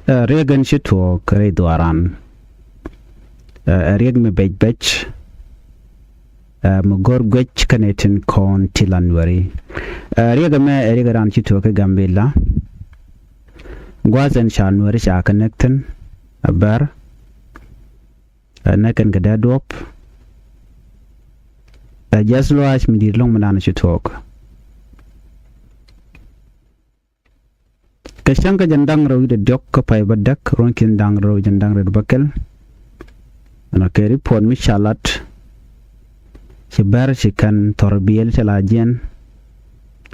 Regan shito kare duaran. Reg me bech. Mugor gwech kanetin kon tilanwari. Rega me regaran shito ke gambela. Gwazan shanwari sha connectin. Bar. Nakan gadadwop. Just watch me the long man shito. Kashanga jandang ro de dok ka pai badak ronkin dang ro jandang red bakel ana ke report mi chalat ci bar ci kan torbiel ci la jen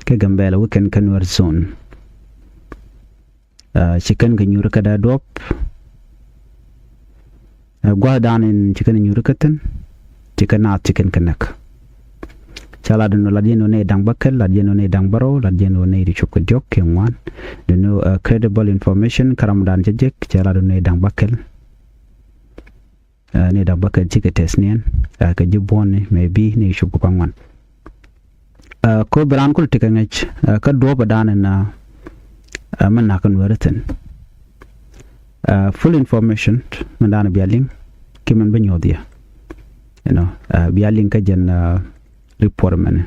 ke gambela weekend kan war zone ci kan ga nyur ka da dop gwa danin ci kan nyur ka tan ci kan na ci kan kanak chala dano la jeno ne dang bakel la jeno ne dang baro la jeno ne ri chok jok kengwan dano credible information karam dan jejek chala dano ne dang bakel ne dang bakel chike tesnien ka jibone maybe ne chok pangwan ko bran kul tikangech ka do badan na man na kan werten full information man dan bialing kimen banyodia bialing ka jen report man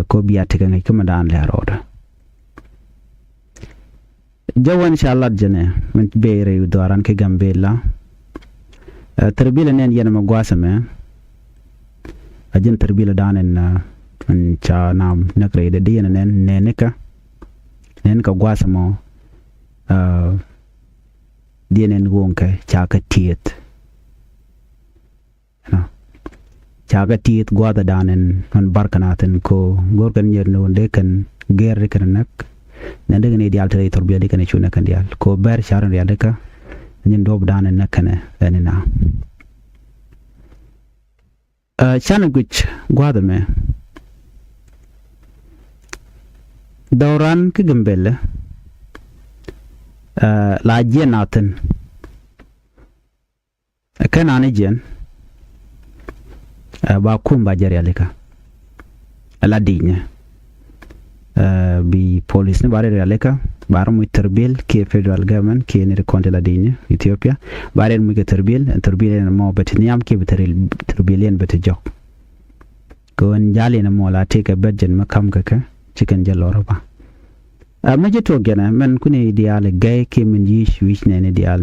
ko biya tega ngai kuma dan la roda jawan inshallah jene man be re doran ke gambela tarbila nen yana magwasa me ajin tarbila danen man cha nam nakre de dina nen neneka gwasa mo dinen wonke cha ka tiet chaga tiet gwada danen man barkanaten ko gorgan yerno dekan gerre kanak nande ne dial tare torbiya de kan chuna kan dial ko ber sharan ya deka nyin dob danen nakane enina chana guch gwada me dauran ke gambele la jenaten kana ne jen ba kumba jari alika ala dinya bi police ne bare alika bar mu terbil ke federal government ke ne konte la dinya Ethiopia bare mu ke terbil ne mo betniam ke terbilen betjok ko njali ne mo la teke bedjen makam ka chicken jaloro ba maje to gena men kune ideal gay ke min yish wish ne ideal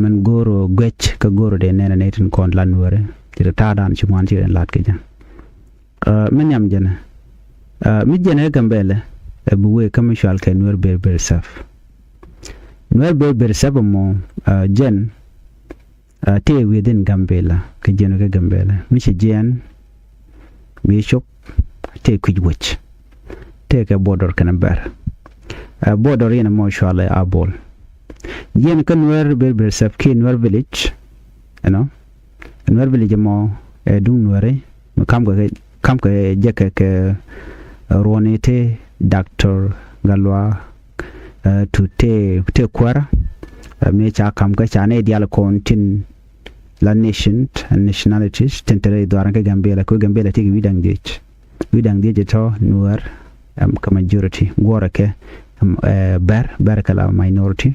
men goro gwech ka goro de ne netin kon lanwore tira tadan ci mon ci lat ke jan men yam jena mi jena gambele bu we commercial ke nur berber saf mo jen te within gambela ke jeno ke gambela mi ci jen mi shop te kuj wach te ke border kan ber border ina mo shala abol jen kan nur berber saf ke nur village nur village mo dung nure kam ko jeke ke ronete doctor galwa te kwara me cha kam ka chane dial kontin la nation and nationalities tentere doaran ke gambela tigi widang je to nur ka majority gora ke ber kala minority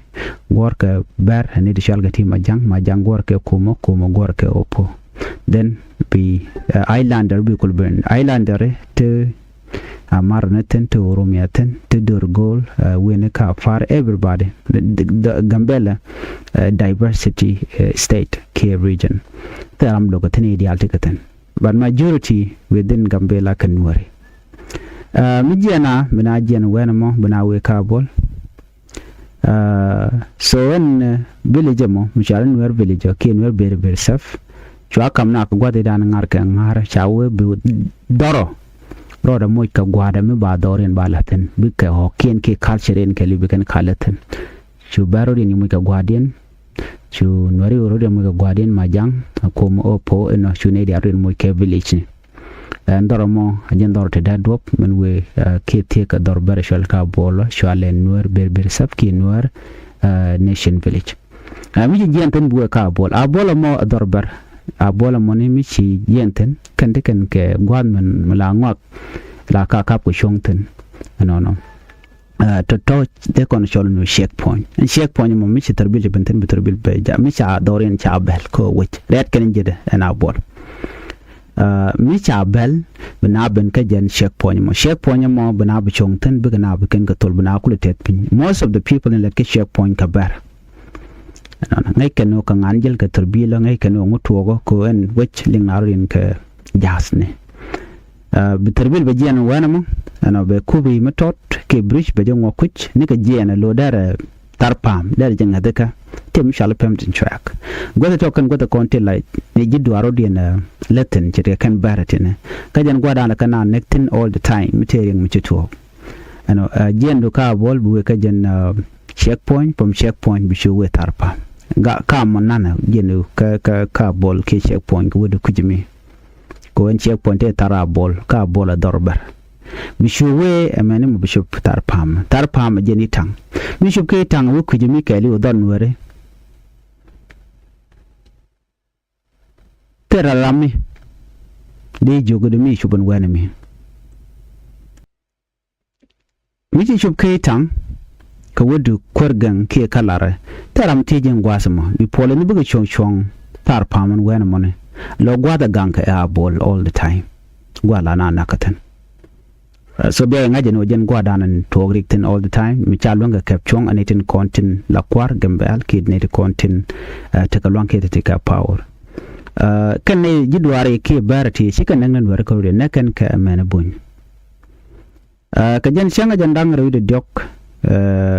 gor ke ber ne de shalga ti majang gor ke kumo gor ke opo then be islander be kulben islander to amarneten to oromiaten to durgol when ka far everybody the gambela diversity state ke region taram logo tene ideal tikaten but majority within gambela kanwari mijena mina jen wenamo bina we kabol so when village mo misharan wer village ke wer ber saf chwa kamna ko gwade dan ngar chawe bu doro roda moy ka gwada me ba doren balaten bi ka ho ken ke culture en ke libi kan kalaten chu baro ni moy ka gwaden chu nori roda moy ka gwaden majang ko mo opo eno chu ne dia ren moy ke village ndoro mo ajen dor te dadop men we ke te ka dor ber shal ka bolo shale nuer ber sap ki nuer nation village mi jenten bu ka bol abola mo dor ber abola mo ni mi ci jenten kan ke gwan men mala ngok la ka ko shongten no to de kon chol no checkpoint en checkpoint mo mi ci tarbil benten bi tarbil be ja mi cha doren cha bel ko wit red kan jide ana bol mi cha bel bina ben ka jen checkpoint mo bina bu chong ten bi na bu ken ka tol bina ku tet pin most of the people in the checkpoint ka bar ngai ken no ka nganjel ka tarbil ngai ken no mutugo ko en wich ling na rin ka jasne bi tarbil be jen wana mo ana be kubi metot ke bridge be jongo kuch ni ka jen lo dara tarpam dara jenga deka tem shall pem tin track goda token goda konti like ni jiddu arodi na letten chete kan baratine kajan goda na kana nectin all the time mitering michito ano jen do ka bol bu ka jen checkpoint from checkpoint bi show tarpa ga kam nana jen ka bol ke checkpoint wodo kujimi ko en checkpoint e tara bol ka bola dorbar bishuwe amene mu bishop tarpam jeni tang bishop ke tang wo kujimi kali odon wore tera lami de jogo de mi shubon wana mi shub ke tang ka wodu korgan ke kalara taram tejin gwasama bi pole ni buga chong tarpam wana mone lo gwada ganka a ball all the time gwala na nakatan so be ngaje no jen gwada nan to rikten all the time mi chalonga kapchong anetin kontin lakwar gambal kid ne kontin takalwan ke tika power kan ne jidware ke barati shikan nan war ko ne kan ka amana bun ka jen shanga jan dang ro de dok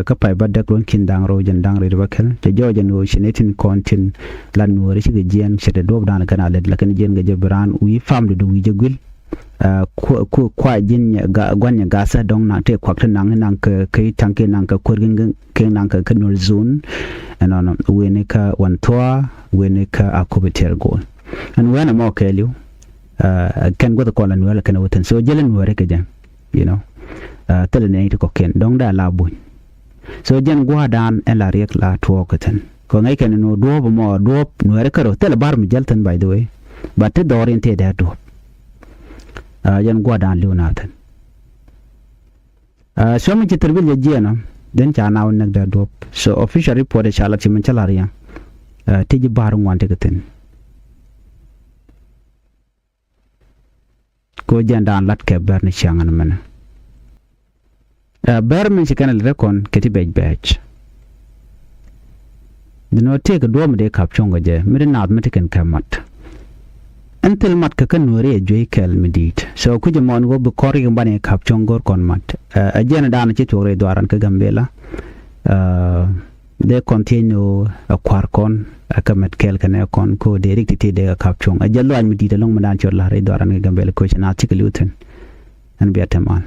ka pai badda klon kin dang ro jan dang ro de bakal te joje no shinetin kontin lan wori shi jen shede dob dan kana led lakan jen ga jabran wi famde do wi jegul ko kwa jin ga gwanya gasa don na te kwakta nan ka kai tanke nan ka kurgin ke nan ka kanul zone anon wene ka wantoa wene ka akubeter gol an wana mo kelu kan go the call an wala kan wotan so jelen wore ka jan you know tele ne to ken don da labu so jan go dan ela rek la to katan ko ngai kan no do mo do no re karo tele bar mi jaltan by the way but the oriented da do yan gwadan leonatan so mi terbil je jena den cha na won da dop so official report shala ti min chalariya tiji baru wante gaten ko jandan lat ke berne changan men ber min ci kanal rekon keti bej dino take do me de kapchongo je mi na admitiken kamat antel mat ka kan nore joy kel medit so kuje mon go be kori bane kapchongor kon mat ajena dana ci tore doaran ka gambela de continue akwar kon akamet kel kan kon ko de rikti de kapchong ajallo an medit long madan ci la re doaran ka gambela ko ci na ci luten an biateman